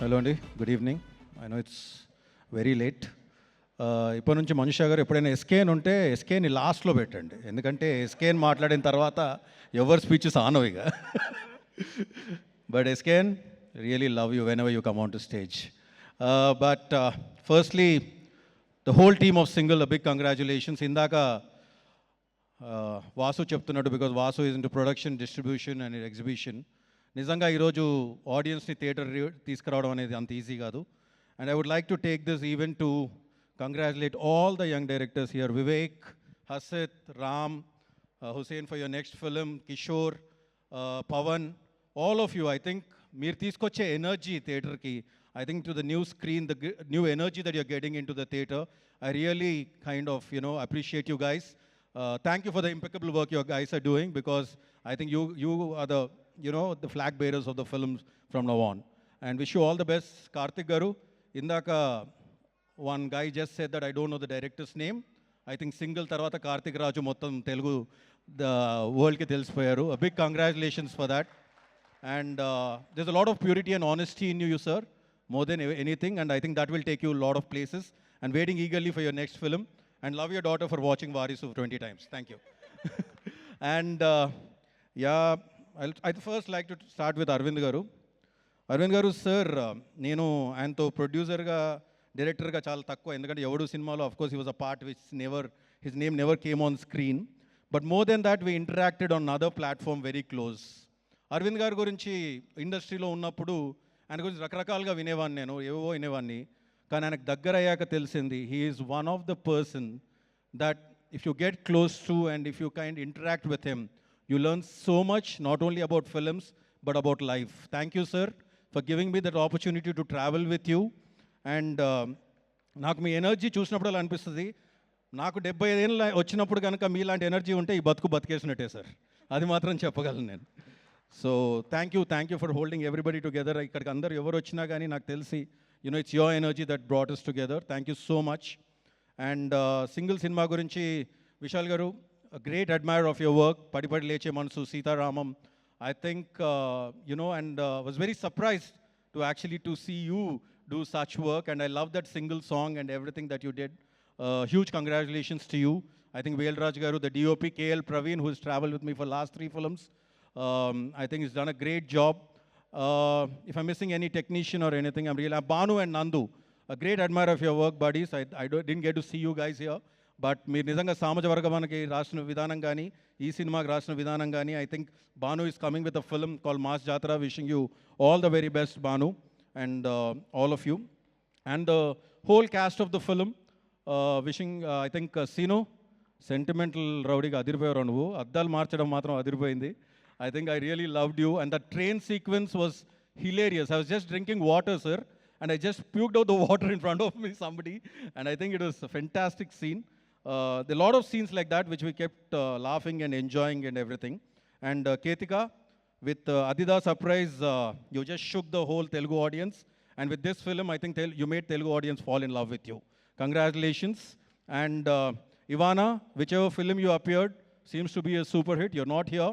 Hello అండి, good evening. I know it's very late. ఇప్పటి నుంచి మనుషా గారు ఎప్పుడైనా ఎస్కేన్ ఉంటే ఎస్కేని లాస్ట్లో పెట్టండి, ఎందుకంటే ఎస్కేన్ మాట్లాడిన తర్వాత ఎవరి స్పీచెస్ ఆనవు ఇక. But SKN, really love you whenever you come on to stage. But firstly the whole team of single big congratulations. ఇందాక వాసు చెప్తున్నాడు, because Vasu is into production, distribution and exhibition. నిజంగా ఈరోజు ఆడియన్స్ని థియేటర్ తీసుకురావడం అనేది అంత ఈజీ కాదు. And I would like to take this event to congratulate all the young directors here, Vivek, Hasith, Ram, Hussain for your next film, Kishore, Pawan, all of you. I think మీరు తీసుకొచ్చే energy థియేటర్కి, I think to the new screen, the new energy that you're getting into the theater, I really kind of, appreciate you guys. Thank you for the impeccable work you guys are doing, because I think you are the, the flag bearers of the films from now on. And wish you all the best. Karthik Garu, indaka one guy just said that I don't know the director's name. I think single tarvata Karthik Raju mottam Telugu the world ki telisipoyaru. A big congratulations for that. And there's a lot of purity and honesty in you, sir, more than anything, and I think that will take you a lot of places. And waiting eagerly for your next film, and love your daughter for watching Varisu 20 times. Thank you. And I'd first like to start with Arvind Garu. Arvind Garu, sir, నేను ఆయనతో ప్రొడ్యూసర్గా, డైరెక్టర్గా చాలా తక్కువ, ఎందుకంటే ఎవడు సినిమాలో of course he was a part which his name never came on screen, but more than that we interacted on other platform very close. Aravind గారి గురించి ఇండస్ట్రీలో ఉన్నప్పుడు ఆయన గురించి రకరకాలుగా వినేవాడిని, నేను ఏవో వినేవాడిని, కానీ ఆయనకు దగ్గర అయ్యాక తెలిసింది he is one of the person that if you get close to and if you kind interact with him, you learn so much, not only about films but about life. Thank you sir for giving me that opportunity to travel with you. And నాకు మీ energy చూసినప్పుడు అలా అనిపిస్తుంది, నాకు 75 ఏళ్ళు వచ్చినప్పుడు కనుక మీలాంటి energy ఉంటే ఈ బతికేసినట్టే సార్, అది మాత్రం చెప్పగలను నేను. So thank you for holding everybody together. ఇక్కడికి అందరు ఎవరు వచ్చినా కానీ నాకు తెలిసి it's your energy that brought us together. Thank you so much. And single cinema గురించి Vishal garu, great admire of your work. Padi Leche Manasu, Sita Ramam, I think and was very surprised to actually to see you do such work, and I love that single song and everything that you did. Huge congratulations to you. I think Velraj Garu, the DOP, KL Praveen, who has traveled with me for last 3 films, I think he's done a great job. If I'm missing any technician or anything, I'm really... Banu and Nandu, a great admirer of your work, buddies. Didn't get to see you guys here, but మీరు నిజంగా సామాజ వర్గమానికి రాసిన విధానం కానీ, ఈ సినిమాకి రాసిన విధానం కానీ, I think Banu is coming with a film called Mass Jatra. Wishing you all the very best, Banu, and all of you. And the whole cast of the film, wishing, I think, Sino, sentimental rowdyga adirpoyaru nuvu, addalu marchadam matram adirpoyindi. I think I really loved you, and the train sequence was hilarious. I was just drinking water, sir, and I just puked out the water in front of me, somebody, and I think it was a fantastic scene. There are a lot of scenes like that which we kept laughing and enjoying and everything. And Ketika, with Adida Surprise, you just shook the whole Telugu audience. And with this film, I think you made Telugu audience fall in love with you. Congratulations. And Ivana, whichever film you appeared, seems to be a super hit. You're not here,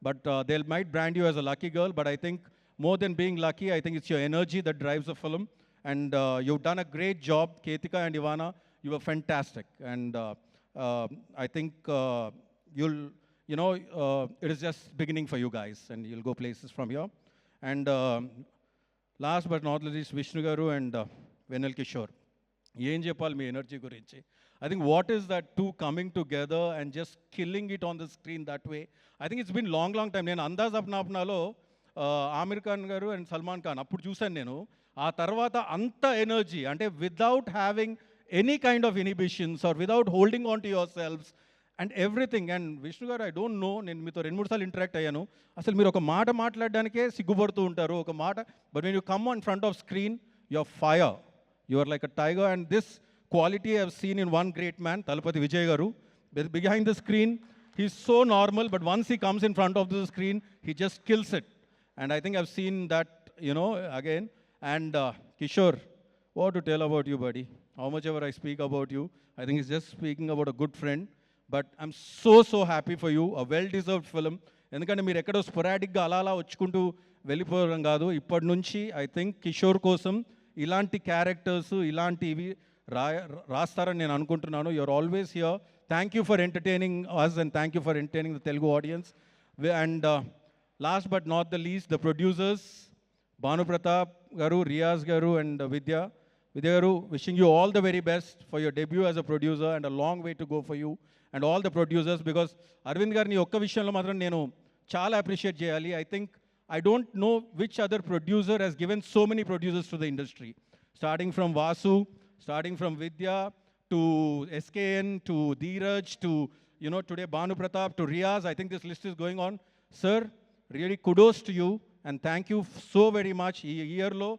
but they might brand you as a lucky girl. But I think more than being lucky, I think it's your energy that drives the film. And you've done a great job, Ketika and Ivana. You were fantastic. And I think you'll... it is just beginning for you guys, and you'll go places from here. And last but not least, Vishnu Garu and Venel Kishore. ఏం చెప్పాలి మీ energy గురించి? I think what is that two coming together and just killing it on the screen that way? I think it's been long time. నేను అందాజ్ అప్నా అప్నాలో ఆమిర్ ఖాన్ గారు and Salman Khan అప్పుడు చూశాను నేను. ఆ తర్వాత అంత ఎనర్జీ, అంటే without having any kind of inhibitions or without holding on to your selves and everything. And Vishnu garu, I don't know, నేను మీతో 2-3 సార్లు ఇంటరాక్ట్ అయ్యాను. అసలు మీరు ఒక మాట మాట్లాడడానికే సిగ్గుపడుతూ ఉంటారు, ఒక మాట. But when you come on front of screen, you are fire, you are like a tiger. And this quality I have seen in one great man, Thalapathy Vijay గారు. Behind the screen he is so normal, but once he comes in front of the screen, he just kills it. And I think I have seen that, again. And Kishore, what to tell about you, buddy? How much ever I speak about you, I think it's just speaking about a good friend. But I'm so happy for you. A well-deserved film. ఎందుకంటే మీరు ఎక్కడో స్పొరాటిక్గా అలా వచ్చుకుంటూ వెళ్ళిపోవడం కాదు, ఇప్పటి నుంచి I think Kishore కోసం ఇలాంటి క్యారెక్టర్స్ ఇలాంటివి రాస్తారని నేను అనుకుంటున్నాను. You're always here. Thank you for entertaining us and thank you for entertaining the Telugu audience. And last but not the least, the producers Bhanu Pratap garu, Riyaz గారు అండ్ విద్య గారు, wishing you all the very best for your debut as a producer and a long way to go for you and all the producers, because Arvind గారిని ఒక్క విషయంలో మాత్రం నేను చాలా appreciate చేయాలి. I think I don't know which other producer has given so many producers to the industry, starting from Vasu, starting from Vidya to SKN to Dheeraj to, you know, today Bhanu Pratap to Riyaz. I think this list is going on. Sir, really kudos to you and thank you so very much. ఈ ఇయర్లో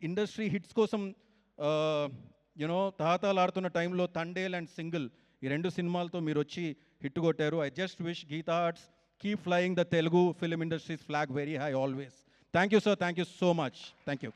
industry hits కోసం you know తాతాలాడుతున్న టైంలో Thandel and single ఈ రెండు సినిమాలతో మీరు వచ్చి hit కొట్టారు. I just wish Geetha Arts keep flying the Telugu film industries flag very high always. Thank you sir, thank you so much. Thank you.